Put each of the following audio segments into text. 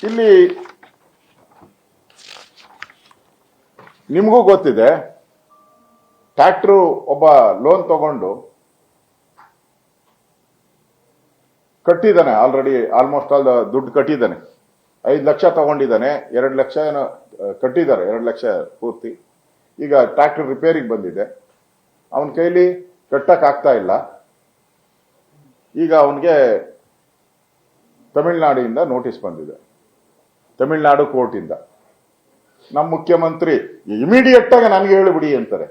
ಇಲ್ಲಿ ನಿಮಗೂ ಗೊತ್ತಿದೆ, ಟ್ರ್ಯಾಕ್ಟ್ರು ಒಬ್ಬ ಲೋನ್ ತಗೊಂಡು ಕಟ್ಟಿದ್ದಾನೆ, ಆಲ್ರೆಡಿ ಆಲ್ಮೋಸ್ಟ್ ಆಲ್ ದುಡ್ಡು ಕಟ್ಟಿದ್ದಾನೆ. 5 ಲಕ್ಷ ತಗೊಂಡಿದ್ದಾನೆ, 2 ಲಕ್ಷ ಏನೋ ಕಟ್ಟಿದ್ದಾರೆ, 2 ಲಕ್ಷ ಪೂರ್ತಿ. ಈಗ ಟ್ರ್ಯಾಕ್ಟರ್ ರಿಪೇರಿಗೆ ಬಂದಿದೆ, ಅವನ ಕೈಲಿ ಕಟ್ಟಕ್ ಆಗ್ತಾ ಇಲ್ಲ. ಈಗ ಅವನಿಗೆ ತಮಿಳ್ನಾಡಿಂದ ನೋಟಿಸ್ ಬಂದಿದೆ, ತಮಿಳ್ನಾಡು ಕೋರ್ಟಿಂದ. ನಮ್ಮ ಮುಖ್ಯಮಂತ್ರಿ ಇಮಿಡಿಯೇಟ್ ಆಗಿ ನನಗೆ ಹೇಳಿಬಿಡಿ ಅಂತಾರೆ.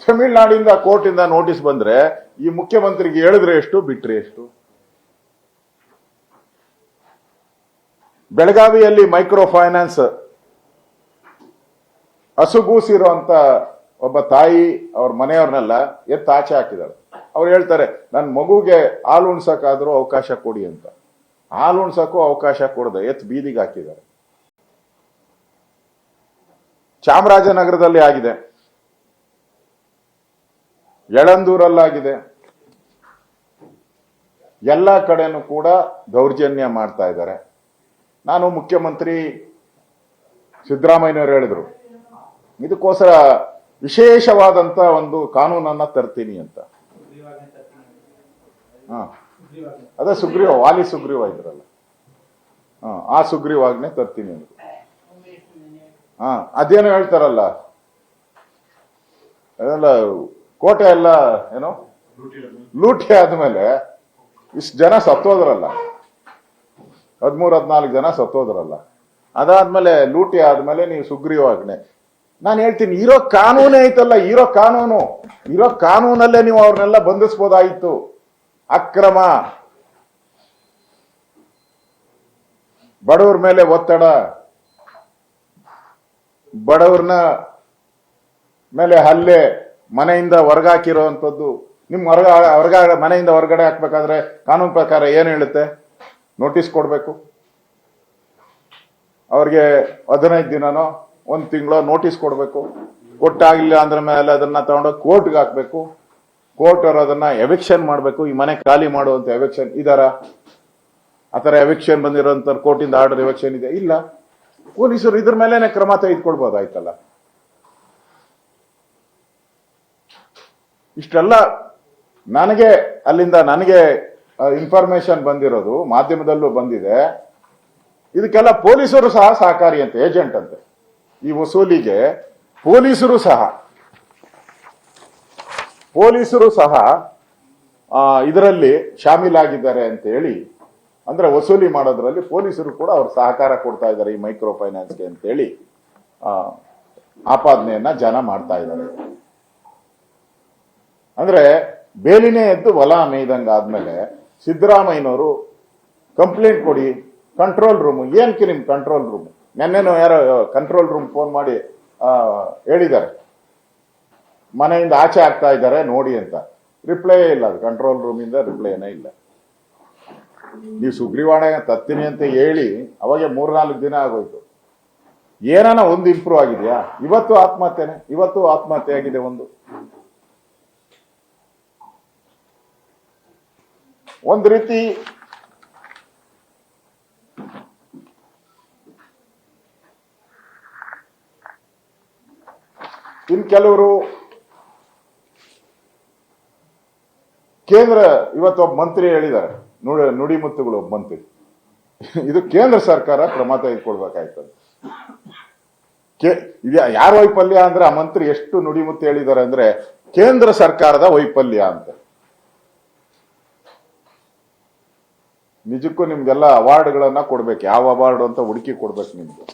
ತಮಿಳ್ನಾಡಿಂದ ಕೋರ್ಟಿಂದ ನೋಟಿಸ್ ಬಂದ್ರೆ ಈ ಮುಖ್ಯಮಂತ್ರಿಗೆ ಹೇಳಿದ್ರೆ ಎಷ್ಟು, ಬಿಟ್ರೆ ಎಷ್ಟು? ಬೆಳಗಾವಿಯಲ್ಲಿ ಮೈಕ್ರೋ ಫೈನಾನ್ಸ್ ಹಸುಗೂಸಿರುವಂತ ಒಬ್ಬ ತಾಯಿ ಅವ್ರ ಮನೆಯವ್ರನ್ನೆಲ್ಲ ಎತ್ತು ಆಚೆ ಹಾಕಿದ್ದಾರೆ. ಅವ್ರು ಹೇಳ್ತಾರೆ, ನನ್ನ ಮಗುಗೆ ಹಾಲು ಉಣ್ಸಕ್ಕಾದ್ರೂ ಅವಕಾಶ ಕೊಡಿ ಅಂತ. ಹಾಲು ಉಣ್ಸಕ್ಕೂ ಅವಕಾಶ ಕೊಡದೆ ಎತ್ತು ಬೀದಿಗೆ ಹಾಕಿದ್ದಾರೆ. ಚಾಮರಾಜನಗರದಲ್ಲಿ ಆಗಿದೆ, ಯಳಂದೂರಲ್ಲಾಗಿದೆ. ಎಲ್ಲ ಕಡೆನೂ ಕೂಡ ದೌರ್ಜನ್ಯ ಮಾಡ್ತಾ ಇದ್ದಾರೆ. ನಾನು ಮುಖ್ಯಮಂತ್ರಿ ಸಿದ್ದರಾಮಯ್ಯನವರು ಹೇಳಿದ್ರು, ಇದಕ್ಕೋಸ್ಕರ ವಿಶೇಷವಾದಂತ ಒಂದು ಕಾನೂನನ್ನ ತರ್ತೀನಿ ಅಂತ. ಅದೇ ಸುಗ್ರೀವ, ವಾಲಿ ಸುಗ್ರೀವ ಇದ್ರಲ್ಲ, ಆ ಸುಗ್ರೀವಾಜ್ಞೆ ತರ್ತೀನಿ ಅಂತ. ಅದೇನೋ ಹೇಳ್ತಾರಲ್ಲ, ಅದೆಲ್ಲ ಕೋಟೆ ಎಲ್ಲ ಏನೋ ಲೂಟಿ ಆದ್ಮೇಲೆ ಇಷ್ಟು ಜನ ಸತ್ತೋದ್ರಲ್ಲ, 13-14 ಜನ ಸತ್ತೋದ್ರಲ್ಲ, ಅದಾದ್ಮೇಲೆ ಲೂಟಿ ಆದ್ಮೇಲೆ ನೀವು ಸುಗ್ರೀವಾಜ್ಞೆ. ನಾನು ಹೇಳ್ತೀನಿ, ಇರೋ ಕಾನೂನೇ ಐತಲ್ಲ, ಇರೋ ಕಾನೂನಲ್ಲೇ ನೀವು ಅವ್ರನ್ನೆಲ್ಲ ಬಂಧಿಸ್ಬೋದಾಯಿತು. ಅಕ್ರಮ, ಬಡವ್ರ ಮೇಲೆ ಒತ್ತಡ, ಬಡವ್ರನ್ನ ಮೇಲೆ ಹಲ್ಲೆ, ಮನೆಯಿಂದ ಹೊರಗಾಕಿರೋವಂಥದ್ದು. ನಿಮ್ ಮನೆಯಿಂದ ಹೊರಗಡೆ ಹಾಕ್ಬೇಕಾದ್ರೆ ಕಾನೂನು ಪ್ರಕಾರ ಏನ್ ಹೇಳುತ್ತೆ? ನೋಟಿಸ್ ಕೊಡ್ಬೇಕು. ಅವ್ರಿಗೆ 15 ದಿನನೋ 1 ತಿಂಗಳೋ ನೋಟಿಸ್ ಕೊಡ್ಬೇಕು. ಕೊಟ್ಟಾಗಿಲ್ಲ ಅಂದ್ರ ಮೇಲೆ ಅದನ್ನ ತಗೊಂಡೋಗಿ ಕೋರ್ಟ್ಗೆ ಹಾಕ್ಬೇಕು. ಕೋರ್ಟ್ ಅವರು ಅದನ್ನ ಎವಿಕ್ಷನ್ ಮಾಡ್ಬೇಕು. ಈ ಮನೆ ಖಾಲಿ ಮಾಡುವಂತ ಎವಿಕ್ಷನ್ ಇದಾರ? ಆತರ ಎವಿಕ್ಷನ್ ಬಂದಿರೋಂಥ ಕೋರ್ಟಿಂದ ಆರ್ಡರ್ ಎವಿಕ್ಷನ್ ಇದೆ? ಇಲ್ಲ. ಪೊಲೀಸರು ಇದ್ರ ಮೇಲೆನೆ ಕ್ರಮ ತೆಗೆದುಕೊಳ್ಬಹುದಾಯ್ತಲ್ಲ. ಇಷ್ಟೆಲ್ಲ ನನಗೆ ಇನ್ಫಾರ್ಮೇಶನ್ ಬಂದಿರೋದು, ಮಾಧ್ಯಮದಲ್ಲೂ ಬಂದಿದೆ. ಇದಕ್ಕೆಲ್ಲ ಪೊಲೀಸರು ಸಹ ಸಹಕಾರಿ ಅಂತ, ಏಜೆಂಟ್ ಅಂತೆ. ಈ ವಸೂಲಿಗೆ ಪೊಲೀಸರು ಸಹ ಇದರಲ್ಲಿ ಶಾಮೀಲಾಗಿದ್ದಾರೆ ಅಂತ ಹೇಳಿ, ಅಂದ್ರೆ ವಸೂಲಿ ಮಾಡೋದ್ರಲ್ಲಿ ಪೊಲೀಸರು ಕೂಡ ಅವ್ರು ಸಹಕಾರ ಕೊಡ್ತಾ ಇದ್ದಾರೆ ಈ ಮೈಕ್ರೋ ಫೈನಾನ್ಸ್ಗೆ ಅಂತ ಹೇಳಿ ಆಪಾದನೆಯನ್ನ ಜನ ಮಾಡ್ತಾ ಇದ್ದಾರೆ. ಅಂದ್ರೆ ಬೇಲಿನೇ ಎದ್ದು ಹೊಲ ಮೇಯ್ದಂಗ ಆದ್ಮೇಲೆ ಸಿದ್ದರಾಮಯ್ಯನವರು ಕಂಪ್ಲೇಂಟ್ ಕೊಡಿ, ಕಂಟ್ರೋಲ್ ರೂಮ್. ಏನಕ್ಕೆ ನಿಮ್ ಕಂಟ್ರೋಲ್ ರೂಮ್? ನೆನ್ನೆನೋ ಯಾರೋ ಕಂಟ್ರೋಲ್ ರೂಮ್ ಫೋನ್ ಮಾಡಿ ಹೇಳಿದ್ದಾರೆ, ಮನೆಯಿಂದ ಆಚೆ ಆಗ್ತಾ ಇದ್ದಾರೆ ನೋಡಿ ಅಂತ. ರಿಪ್ಲೈ ಇಲ್ಲ, ಅದು ಕಂಟ್ರೋಲ್ ರೂಮ್ ಇಂದ ರಿಪ್ಲೈನೇ ಇಲ್ಲ. ನೀವು ಸುಗ್ರೀವಾಣೆ ತತ್ತೀನಿ ಅಂತ ಹೇಳಿ ಅವಾಗ 3-4 ದಿನ ಆಗೋಯ್ತು. ಏನಾನ ಒಂದು ಇಂಪ್ರೂವ್ ಆಗಿದೆಯಾ? ಇವತ್ತು ಆತ್ಮಹತ್ಯೆ ಆಗಿದೆ ಒಂದು ರೀತಿ. ಇನ್ ಕೆಲವರು ಕೇಂದ್ರ, ಇವತ್ತು ಒಬ್ಬ ಮಂತ್ರಿ ಹೇಳಿದ್ದಾರೆ, ನುಡಿಮುತ್ತುಗಳು ಒಬ್ಬ ಮಂತ್ರಿ, ಇದು ಕೇಂದ್ರ ಸರ್ಕಾರ ಕ್ರಮ ತೆಗೆದುಕೊಳ್ಬೇಕಾಯ್ತದೆ. ಯಾರ ವೈಫಲ್ಯ ಅಂದ್ರೆ ಆ ಮಂತ್ರಿ ಎಷ್ಟು ನುಡಿಮುತ್ತು ಹೇಳಿದ್ದಾರೆ ಅಂದ್ರೆ ಕೇಂದ್ರ ಸರ್ಕಾರದ ವೈಫಲ್ಯ ಅಂತ. ನಿಜಕ್ಕೂ ನಿಮ್ಗೆಲ್ಲ ಅವಾರ್ಡ್ಗಳನ್ನ ಕೊಡ್ಬೇಕು, ಯಾವ ಅವಾರ್ಡ್ ಅಂತ ಹುಡುಕಿ ಕೊಡ್ಬೇಕು ನಿಮ್ಗೆ.